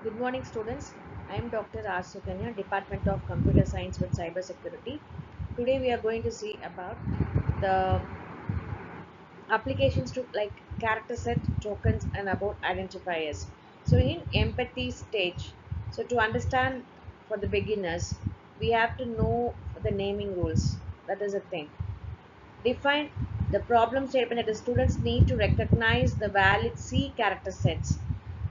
Good morning, students. I am Dr.R.Suganya, Department of Computer Science with Cybersecurity. Today we are going to see about the applications to like character set, tokens, and about identifiers. So in empathy stage, so to understand for the beginners, we have to know the naming rules. That is a thing. Define the problem statement that the students need to recognize the valid C character sets,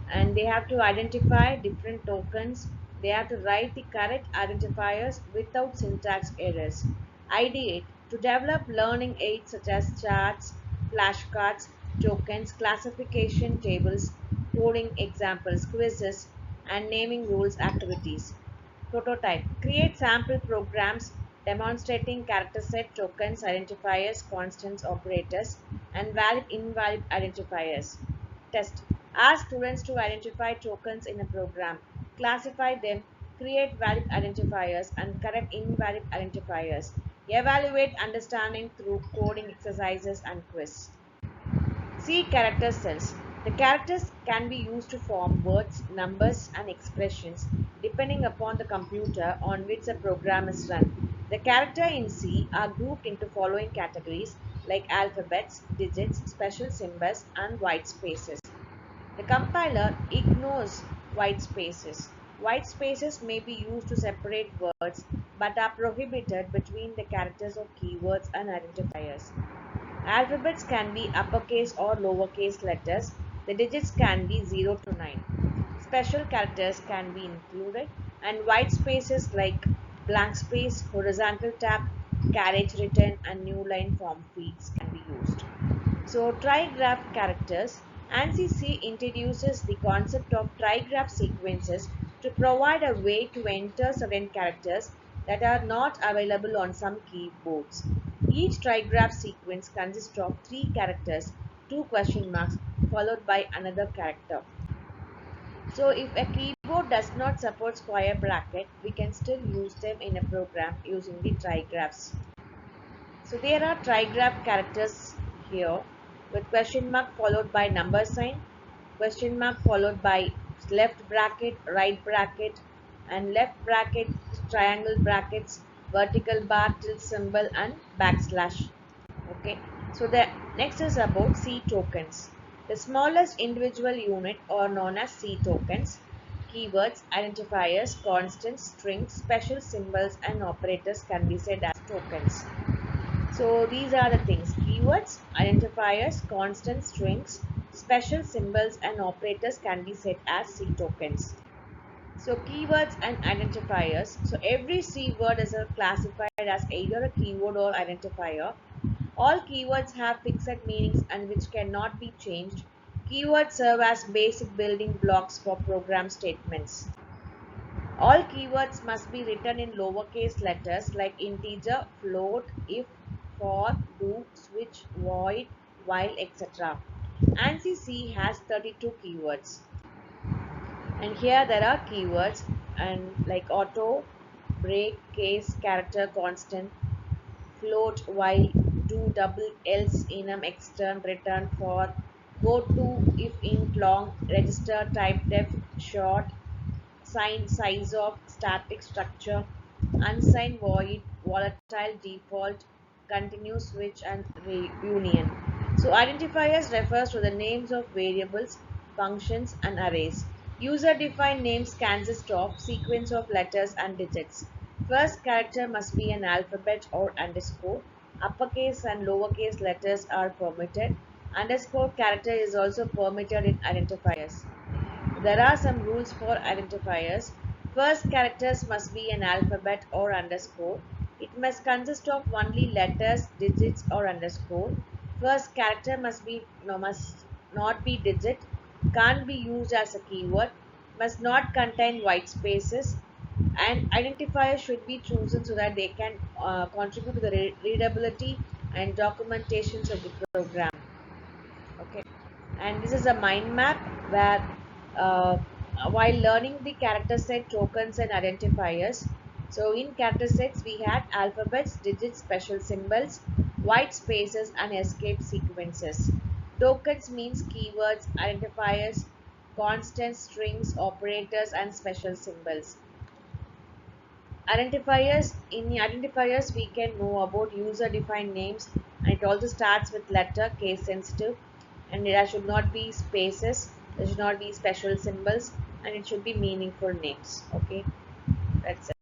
and they have to identify different tokens. They have to write the correct identifiers without syntax errors. Ideate to develop learning aids such as charts, flashcards, tokens, classification tables, coding examples, quizzes, and naming rules activities. Prototype. Create sample programs demonstrating character set, tokens, identifiers, constants, operators, and valid invalid identifiers. Test. Ask students to identify tokens in a program, classify them, create valid identifiers, and correct invalid identifiers. Evaluate understanding through coding exercises and quiz. See character cells. The characters can be used to form words, numbers, and expressions depending upon the computer on which the program is run. The characters in C are grouped into following categories like alphabets, digits, special symbols, and white spaces. The compiler ignores white spaces. White spaces may be used to separate words but are prohibited between the characters of keywords and identifiers. Alphabets can be uppercase or lowercase letters. The digits can be 0 to 9. Special characters can be included, and white spaces like blank space, horizontal tab, carriage written, and new line form fields can be used. So, trigraph characters. ANSI introduces the concept of trigraph sequences to provide a way to enter certain characters that are not available on some keyboards. Each trigraph sequence consists of three characters, two question marks, followed by another character. So, if a keyboard does not support square bracket, we can still use them in a program using the trigraphs. So there are trigraph characters here with question mark followed by number sign, question mark followed by left bracket, right bracket, and left bracket, triangle brackets, vertical bar, tilde symbol, and backslash. Okay, so the next is about C tokens. The smallest individual unit are known as C tokens. Keywords, identifiers, constants, strings, special symbols, and operators can be said as tokens. So these are the things: keywords, identifiers, constant strings, special symbols, and operators can be set as C tokens. So keywords and identifiers. So every C word is classified as either a keyword or identifier. All keywords have fixed meanings and which cannot be changed. Keywords serve as basic building blocks for program statements. All keywords must be written in lowercase letters like integer, float, if, for, do, switch, void, while, etc. ANSI C has 32 keywords. And here there are keywords and like auto, break, case, character, constant, float, while, do, double, else, enum, extern, return, for, go to, if, int, long, register, type, def, short, sign, size of, static, structure, unsigned, void, volatile, default, continue, switch, and reunion. So identifiers refers to the names of variables, functions, and arrays. User-defined names consist of sequence of letters and digits. First character must be an alphabet or underscore. Uppercase and lowercase letters are permitted. Underscore character is also permitted in identifiers. There are some rules for identifiers. First characters must be an alphabet or underscore. It must consist of only letters, digits, or underscore. First character must not be digit, can't be used as a keyword, must not contain white spaces, and identifiers should be chosen so that they can contribute to the readability and documentations of the program. Okay, and this is a mind map where uh, while learning the character set, tokens, and identifiers. So in character sets we had alphabets, digits, special symbols, white spaces, and escape sequences. Tokens means keywords, identifiers constant strings, operators, and special symbols. In identifiers we can know about user defined names, and it also starts with letter, case sensitive, and there should not be spaces, there should not be special symbols, and it should be meaningful names. Okay, that's it.